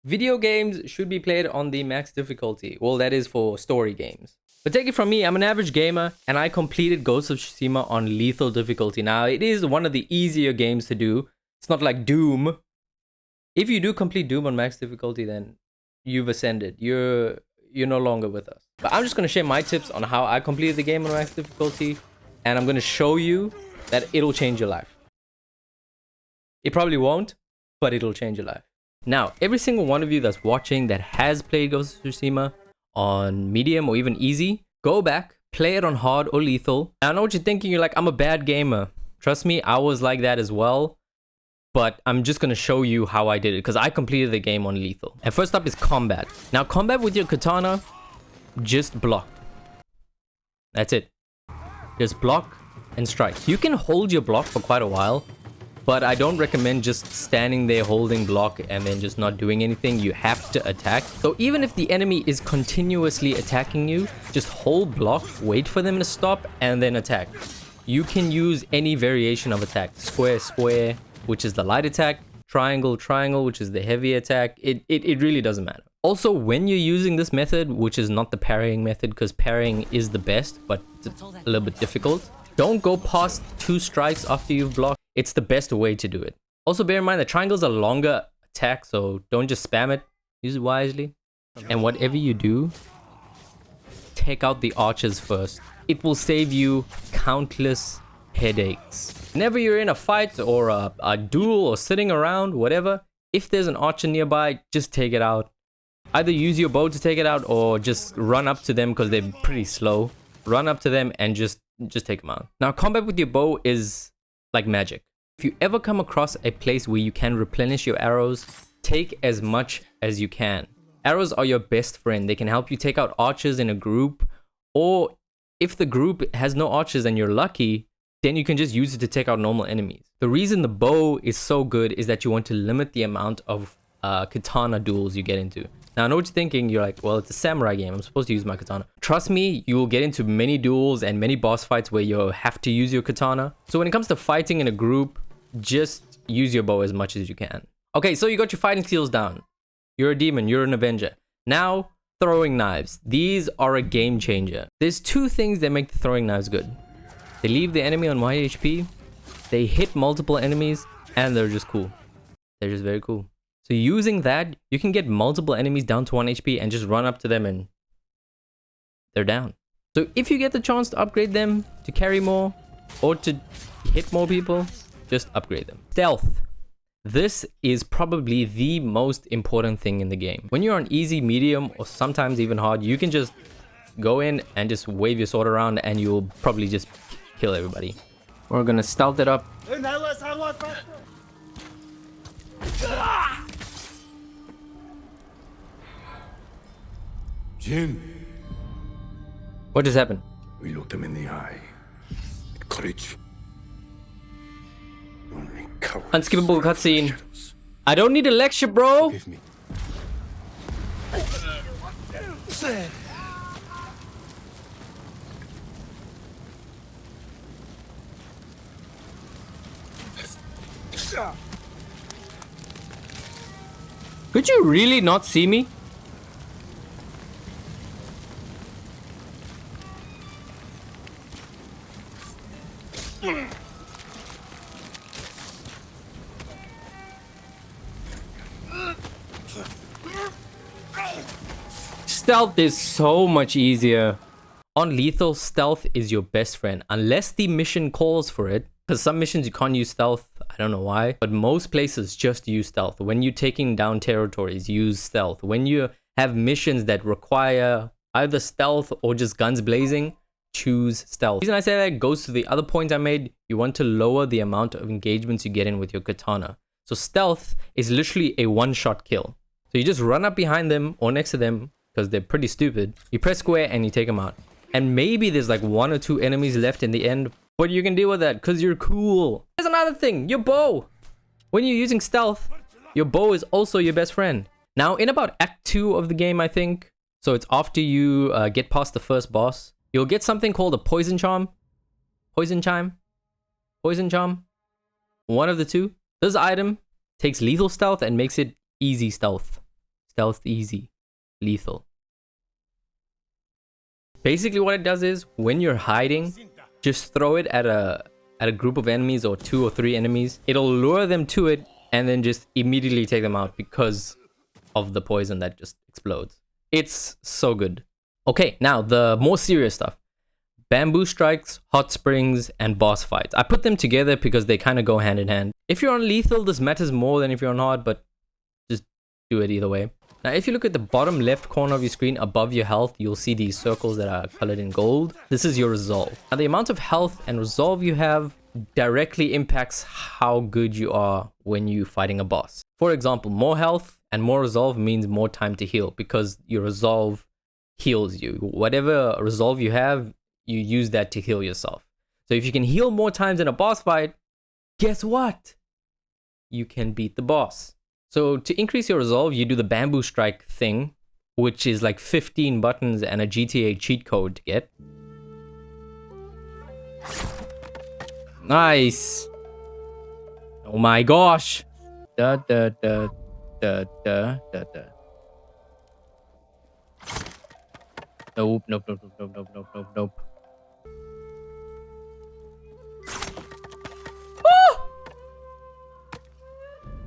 Video games should be played on the max difficulty. Well, that is for story games. But take it from me, I'm an average gamer and I completed Ghost of Tsushima on lethal difficulty. Now, it is one of the easier games to do. It's not like Doom. If you do complete Doom on max difficulty, then you've ascended. You're no longer with us. But I'm just going to share my tips on how I completed the game on max difficulty. And I'm going to show you that it'll change your life. It probably won't, but it'll change your life. Now, every single one of you that's watching that has played Ghost of Tsushima on medium or even easy, go back, play it on hard or lethal. I know what you're thinking. You're like, I'm a bad gamer. Trust me, I was like that as well. But I'm just going to show you how I did it because I completed the game on lethal. And first up is combat. Now, combat with your katana, just block. That's it. Just block and strike. You can hold your block for quite a while, but I don't recommend just standing there holding block and then just not doing anything. You have to attack. So even if the enemy is continuously attacking you, just hold block, wait for them to stop, and then attack. You can use any variation of attack. Square, square, which is the light attack. Triangle, triangle, which is the heavy attack. It really doesn't matter. Also, when you're using this method, which is not the parrying method, because parrying is the best, but it's a little bit difficult. Don't go past 2 strikes after you've blocked. It's the best way to do it. Also, bear in mind that triangle's a longer attack, so don't just spam it. Use it wisely. And whatever you do, take out the archers first. It will save you countless headaches. Whenever you're in a fight or a duel or sitting around, whatever, if there's an archer nearby, just take it out. Either use your bow to take it out or just run up to them because they're pretty slow. Run up to them and just take them out. Now, combat with your bow is like magic. If you ever come across a place where you can replenish your arrows, take as much as you can. Arrows are your best friend. They can help you take out archers in a group, or if the group has no archers and you're lucky, then you can just use it to take out normal enemies. The reason the bow is so good is that you want to limit the amount of katana duels you get into. Now, I know what you're thinking. You're like, well, it's a samurai game. I'm supposed to use my katana. Trust me, you will get into many duels and many boss fights where you have to use your katana. So when it comes to fighting in a group, just use your bow as much as you can. Okay, so you got your fighting skills down. You're a demon. You're an avenger. Now, throwing knives. These are a game changer. There's 2 things that make the throwing knives good. They leave the enemy on 1 HP. They hit multiple enemies. And they're just cool. They're just very cool. So using that, you can get multiple enemies down to 1 HP and just run up to them and they're down. So if you get the chance to upgrade them to carry more or to hit more people, just upgrade them. Stealth. This is probably the most important thing in the game. When you're on easy, medium, or sometimes even hard, you can just go in and just wave your sword around and you'll probably just kill everybody. We're gonna stealth it up. Jin. What just happened? We looked him in the eye. Courage. Only cowards. Unskippable cutscene. I don't need a lecture, bro. Give me. Could you really not see me? Stealth is so much easier. On lethal, stealth is your best friend. Unless the mission calls for it. Because some missions you can't use stealth. I don't know why. But most places just use stealth. When you're taking down territories, use stealth. When you have missions that require either stealth or just guns blazing, choose stealth. The reason I say that goes to the other point I made. You want to lower the amount of engagements you get in with your katana. So stealth is literally a one-shot kill. So you just run up behind them or next to them because they're pretty stupid. You press square and you take them out. And maybe there's like 1 or 2 enemies left in the end, but you can deal with that because you're cool. There's another thing, your bow. When you're using stealth, your bow is also your best friend. Now, in about Act 2 of the game, I think, so it's after you get past the first boss, you'll get something called a poison charm. Poison chime? Poison charm? One of the two. This item takes lethal stealth and makes it easy stealth. stealth easy, lethal. Basically what it does is when you're hiding, just throw it at a group of enemies or 2 or 3 enemies. It'll lure them to it and then just immediately take them out because of the poison that just explodes. It's so good. Okay, now the more serious stuff. Bamboo strikes, hot springs, and boss fights. I put them together because they kind of go hand in hand. If you're on lethal, this matters more than if you're on hard, but just do it either way. Now, if you look at the bottom left corner of your screen above your health, you'll see these circles that are colored in gold. This is your resolve. Now, the amount of health and resolve you have directly impacts how good you are when you're fighting a boss. For example, more health and more resolve means more time to heal because your resolve heals you. Whatever resolve you have, you use that to heal yourself. So if you can heal more times in a boss fight, guess what? You can beat the boss. So to increase your resolve, you do the bamboo strike thing, which is like 15 buttons and a GTA cheat code to get. Nice. Oh my gosh. Da da da da da da da. Nope, nope, nope, nope, nope, nope, nope, nope.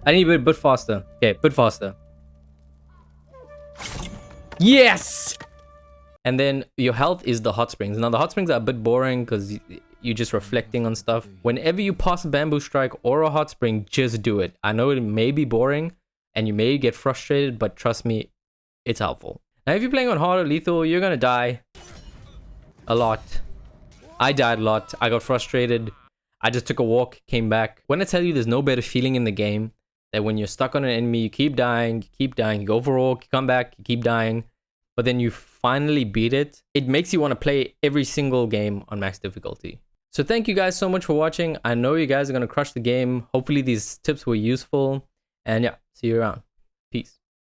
I need a bit faster. Okay, bit faster. Yes! And then your health is the hot springs. Now the hot springs are a bit boring because you're just reflecting on stuff. Whenever you pass a bamboo strike or a hot spring, just do it. I know it may be boring and you may get frustrated, but trust me, it's helpful. Now if you're playing on hard or lethal, you're gonna die a lot. I died a lot. I got frustrated. I just took a walk, came back. When I tell you there's no better feeling in the game, that when you're stuck on an enemy, you keep dying, you go for a walk, you come back, you keep dying, but then you finally beat it. It makes you want to play every single game on max difficulty. So thank you guys so much for watching. I know you guys are going to crush the game. Hopefully these tips were useful. And yeah, see you around. Peace.